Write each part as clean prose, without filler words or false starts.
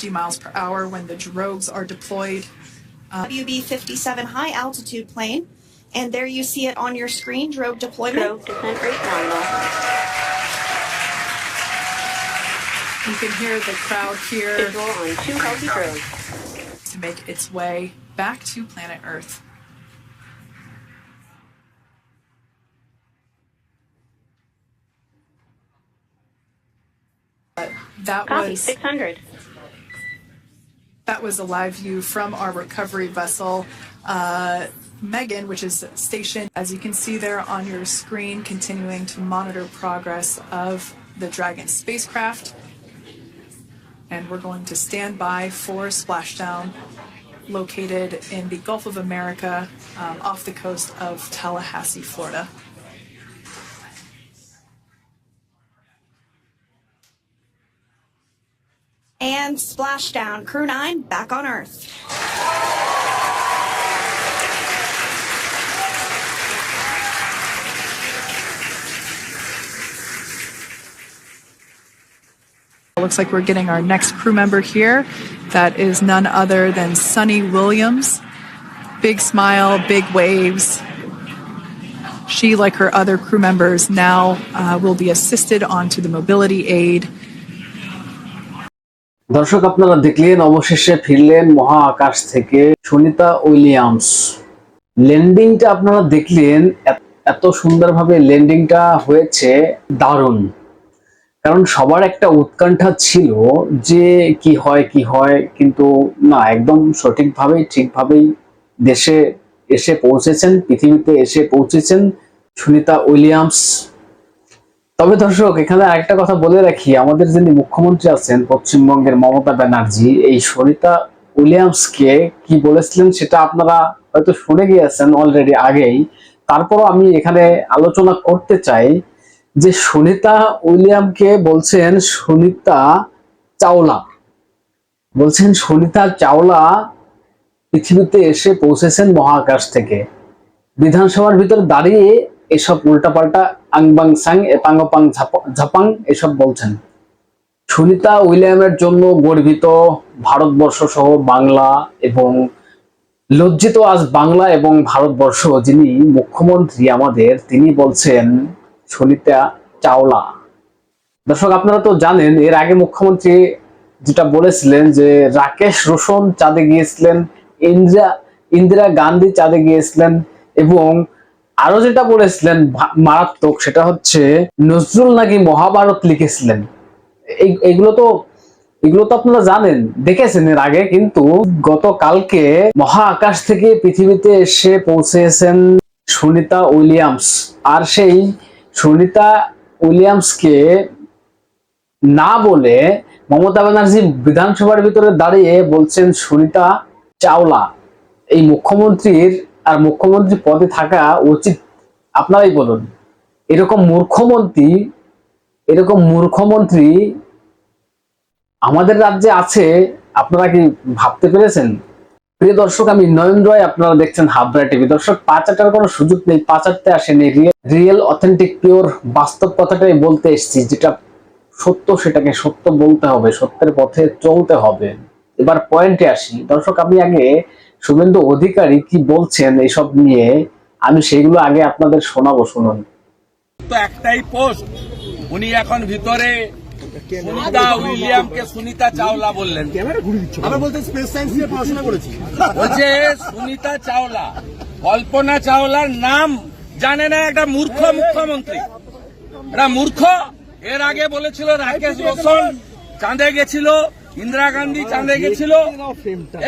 miles per hour when the drogues are deployed. WB-57 high altitude plane, and there you see it on your screen, drogue deployment. Drogue descent rate nominal. You can hear the crowd here Visual on 2 healthy drogues. to make its way back to planet Earth. Copy, 600. That was a live view from our recovery vessel, Megan, which is stationed, as you can see there on your screen, continuing to monitor progress of the Dragon spacecraft. And we're going to stand by for splashdown located in the Gulf of America off the coast of Tallahassee, Florida. And splashdown, Crew 9 back on Earth. Looks like we're getting our next crew member here. That is none other than Sunny Williams. Big smile, big waves. She, like her other crew members, now will be assisted onto the mobility aid. দর্শক আপনারা দেখলেন অবশেষে ফিরলেন মহাকাশ থেকে Sunita Williams. ল্যান্ডিংটা আপনারা দেখলেন, এত সুন্দরভাবে ল্যান্ডিংটা হয়েছে, দারুণ। কারণ সবার একটা উৎকণ্ঠা ছিল যে কি হয়, কিন্তু না, একদম সঠিকভাবেই ঠিকভাবেই দেশে এসে পৌঁছেছেন, পৃথিবীতে এসে পৌঁছেছেন সুনিতা উইলিয়ামস। তবে দর্শক এখানে আরেকটা কথা বলে রাখি, আমাদের যিনি মুখ্যমন্ত্রী আছেন পশ্চিমবঙ্গের মমতা ব্যানার্জি, এই সুনিতা উইলিয়ামসকে কি বলেছিলেন সেটা আপনারা হয়তো শুনে গিয়েছেন অলরেডি আগেই। তারপরও আমি এখানে আলোচনা করতে চাই যে সুনিতা উইলিয়ামকে বলছেন সুনিতা চাওলা, বলছেন সুনিতা চাওলা পৃথিবীতে এসে পৌঁছেছেন মহাকাশ থেকে। বিধানসভার ভিতর দাঁড়িয়ে এসব উল্টাপাল্টা আংবাং সাং এপাঙ্গপাং ঝাপাং এসব বলছেন। সুনিতা উইলিয়ামের জন্য গর্বিত ভারতবর্ষ সহ বাংলা, এবং লজ্জিত আজ বাংলা এবং ভারতবর্ষ। যিনি মুখ্যমন্ত্রী আমাদের, তিনি বলছেন সুনিতা চাওলা। দর্শক আপনারা তো জানেন এর আগে মুখ্যমন্ত্রী যেটা বলেছিলেন যে রাকেশ রোশন চাঁদে গিয়েছিলেন, ইন্দিরা গান্ধী চাঁদে গিয়েছিলেন, এবং আরো যেটা বলেছিলেন মারাত্মক, সেটা হচ্ছে নজরুল নাকি মহাভারত লিখেছিলেন। এগুলো তো আপনারা জানেন, দেখেছেন এর আগে। কিন্তু গতকালকে মহাকাশ থেকে পৃথিবীতে এসে পৌঁছেছেন সুনিতা উইলিয়ামস। আর সেই সুনিতা উইলিয়ামসকে না বলে মমতা ব্যানার্জি বিধানসভার ভিতরে দাঁড়িয়ে বলছেন সুনিতা চাওলা। এই মুখ্যমন্ত্রীর আর মুখ্যমন্ত্রী পদে থাকা উচিত? আপনারাই বলুন। এরকম মূর্খমন্ত্রী আমাদের রাজ্যে আছে, আপনারা কি ভাবতে পেরেছেন? প্রিয় দর্শক, আমি নয়ন রয়, আপনারা দেখছেন হাবড়া টিভি। দর্শক, পাচারটার কোনো সুযোগ নেই, পাচারতে আসেনি, রিয়েল অথেন্টিক পিওর বাস্তব কথাটাই বলতে এসেছি। যেটা সত্য সেটাকে সত্য বলতে হবে, সত্যের পথে চলতে হবে। এবার পয়েন্টে আসি দর্শক, আমি আগে শুভেন্দু অধিকারী কি বলছেন এইসব নিয়ে, আমি সেগুলো আগে আপনাদের শোনাবো, শুনুন। তো একটাই পোস্ট, উনি এখন ভিতরে সুনিতা উইলিয়ামকে সুনিতা চাওলা বললেন। আমরা বলতে স্পেস সায়েন্স নিয়ে পড়াশোনা করেছি। বলছে সুনিতা চাওলা, কল্পনা চাওলার নাম জানে না একটা মূর্খ মুখ্যমন্ত্রী, এটা মূর্খ। এর আগে বলেছিল রাকেশ রোশন চাঁদে গেছিল, ইন্দিরা গান্ধী চাঁদে গেছিল,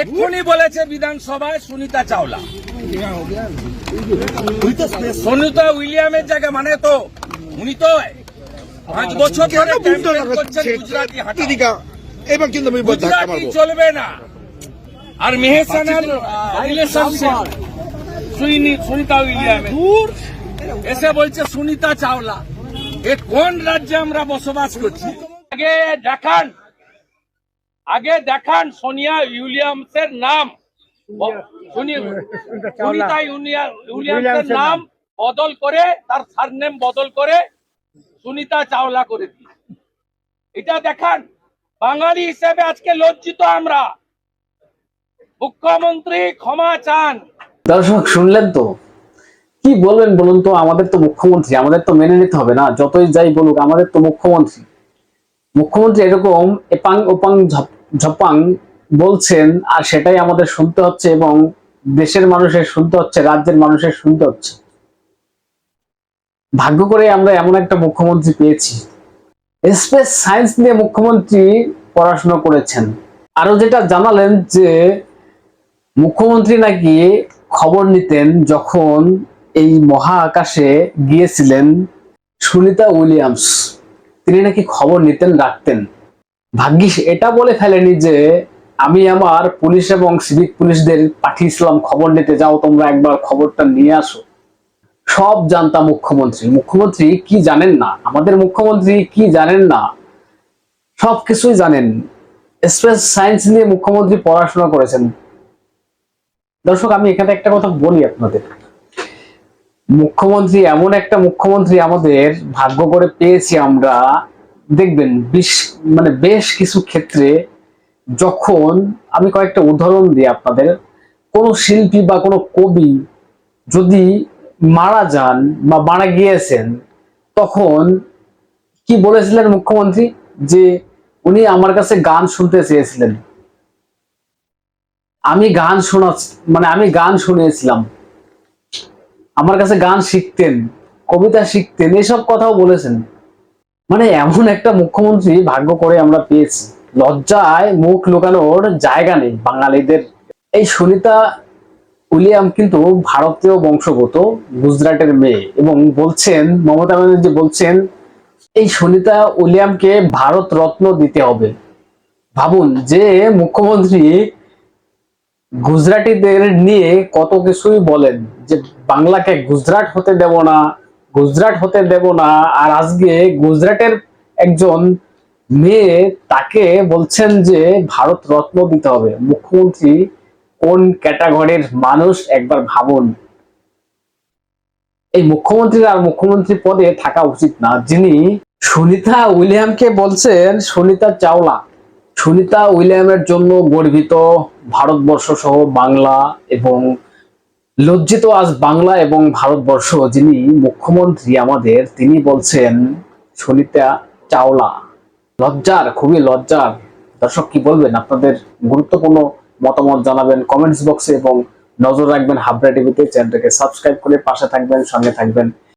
এক্ষুনি বলেছে বিধানসভায় সুনিতা চাওলা। সুনিতা উইলিয়ামের জায়গায়, মানে তো উনি তো 5 বছর ধরে ক্যাম্পেইন করছেন গুজরাটি হাঁটা, এবার কিন্তু গুজরাটি চলবে না। আর মেহেসানার রিলেশনশিপ সুনিতা উইলিয়ামের, এসে বলছে সুনিতা চাওলা। এ কোন রাজ্যে আমরা বসবাস করছি? আগে দেখান সোনিয়া উইলিয়ামসের নাম, সুনিতা উইলিয়ামসের নাম বদল করে, তার সারনেম বদল করে সুনিতা চাওলা করে দিই, এটা দেখান। বাঙালি হিসেবে আজকে লজ্জিত আমরা। মুখ্যমন্ত্রী ক্ষমা চান। দর্শক শুনলেন তো, কি বলবেন বলুন তো? আমাদের তো মুখ্যমন্ত্রী, আমাদের তো মেনে নিতে হবে না, যতই যাই বলুক, আমাদের তো মুখ্যমন্ত্রী। মুখ্যমন্ত্রী এরকম এপাং ওপাং ঝপাং বলছেন, আর সেটাই আমাদের শুনতে হচ্ছে, এবং দেশের মানুষের শুনতে হচ্ছে, রাজ্যের মানুষের শুনতে হচ্ছে। ভাগ্য করে আমরা এমন একটা মুখ্যমন্ত্রী পেয়েছি। স্পেস সায়েন্স নিয়ে মুখ্যমন্ত্রী পড়াশোনা করেছেন। আরো যেটা জানালেন যে মুখ্যমন্ত্রী নাকি খবর নিতেন যখন এই মহাকাশে গিয়েছিলেন সুনিতা উইলিয়ামস, তিনি নাকি খবর নিতেন, রাখতেন। ভাগ্যিস এটা বলে ফেলেনি যে আমি আমার পুলিশ এবং সিভিক পুলিশদের পাঠিয়েছিলাম খবর নিতে, যাও তোমরা একবার খবরটা নিয়ে আসো। সব জানতাম মুখ্যমন্ত্রী। মুখ্যমন্ত্রী কি জানেন না? আমাদের মুখ্যমন্ত্রী কি জানেন না? সবকিছুই জানেন। স্পেস সায়েন্স নিয়ে মুখ্যমন্ত্রী পড়াশোনা করেছেন। দর্শক, আমি এখানে একটা কথা বলি আপনাদের, মুখ্যমন্ত্রী এমন একটা মুখ্যমন্ত্রী আমাদের ভাগ্য করে পেয়েছি আমরা। দেখবেন বেশ কিছু ক্ষেত্রে, যখন আমি কয়েকটা উদাহরণ দিই আপনাদের, কোন শিল্পী বা কোনো কবি যদি মারা যান বা মারা গিয়েছেন, তখন কি বলেছিলেন মুখ্যমন্ত্রী? যে উনি আমার কাছে গান শুনতে চেয়েছিলেন, আমি গান শুনিয়েছিলাম, আমার কাছে গান শিখতেন, কবিতা শিখতেন, এসব কথাও বলেছেন। এমন একটা মুখ্যমন্ত্রী ভাগ্য করে আমরা পেয়েছি। লজ্জায় মুখ লুকানোর জায়গা নেই বাঙালিদের। এই সুনিতা উইলিয়াম কিন্তু ভারতীয় বংশগত, গুজরাটের মেয়ে, এবং বলছেন, মমতা ব্যানার্জি বলছেন এই সুনিতা উইলিয়ামকে ভারত রত্ন দিতে হবে। ভাবুন, যে মুখ্যমন্ত্রী গুজরাটিদের নিয়ে কত কিছুই বলেন, যে বাংলাকে গুজরাট হতে দেব না, গুজরাট হতে দেব না, আর আজকে গুজরাটের একজন মেয়ে, তাকে বলছেন যে ভারত রত্ন দিতে হবে। মুখ্যমন্ত্রী কোন ক্যাটাগরির মানুষ একবার ভাবুন। এই মুখ্যমন্ত্রীর আর মুখ্যমন্ত্রী পদে থাকা উচিত না, যিনি সুনিতা উইলিয়ামকে বলছেন সুনিতা চাওলা। সুনিতা উইলিয়ামের জন্য গর্বিত ভারতবর্ষ সহ বাংলা, এবং লজ্জিত আজ বাংলা এবং ভারতবর্ষ। যিনি মুখ্যমন্ত্রী আমাদের, তিনি বলছেন সুনিতা চাওলা। লজ্জার, খুবই লজ্জার। দর্শক, কি বলবেন? আপনাদের গুরুত্বপূর্ণ মতামত জানাবেন কমেন্টস বক্সে, এবং নজর রাখবেন হাবড়া টিভিতে। চ্যানেলটাকে সাবস্ক্রাইব করে পাশে থাকবেন, সঙ্গে থাকবেন।